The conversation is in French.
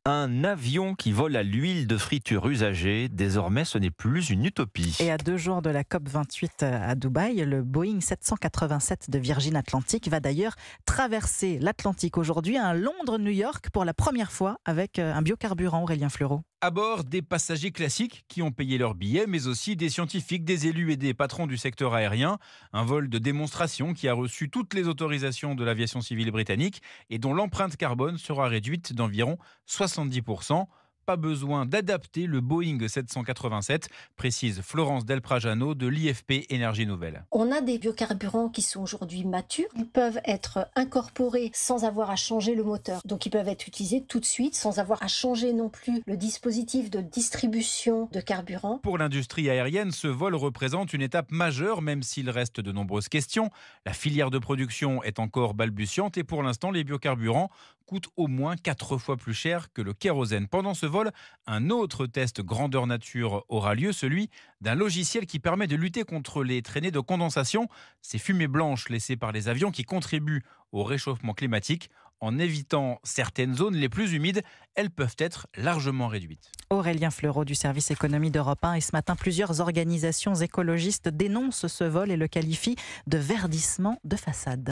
Un avion qui vole à l'huile de friture usagée, désormais ce n'est plus une utopie. Et à 2 jours de la COP28 à Dubaï, le Boeing 787 de Virgin Atlantic va d'ailleurs traverser l'Atlantique aujourd'hui à Londres-New York pour la première fois avec un biocarburant, Aurélien Fleureau. À bord, des passagers classiques qui ont payé leur billet, mais aussi des scientifiques, des élus et des patrons du secteur aérien. Un vol de démonstration qui a reçu toutes les autorisations de l'aviation civile britannique et dont l'empreinte carbone sera réduite d'environ 70%. Pas besoin d'adapter le Boeing 787, précise Florence Delprajano de l'IFP Énergie Nouvelle. On a des biocarburants qui sont aujourd'hui matures. Ils peuvent être incorporés sans avoir à changer le moteur. Donc ils peuvent être utilisés tout de suite sans avoir à changer non plus le dispositif de distribution de carburant. Pour l'industrie aérienne, ce vol représente une étape majeure, même s'il reste de nombreuses questions. La filière de production est encore balbutiante et pour l'instant, les biocarburants coûtent au moins 4 fois plus cher que le kérosène. Pendant ce vol, un autre test grandeur nature aura lieu, celui d'un logiciel qui permet de lutter contre les traînées de condensation, ces fumées blanches laissées par les avions qui contribuent au réchauffement climatique. En évitant certaines zones les plus humides, elles peuvent être largement réduites. Aurélien Fleureau du service économie d'Europe 1. Et ce matin, plusieurs organisations écologistes dénoncent ce vol et le qualifient de verdissement de façade.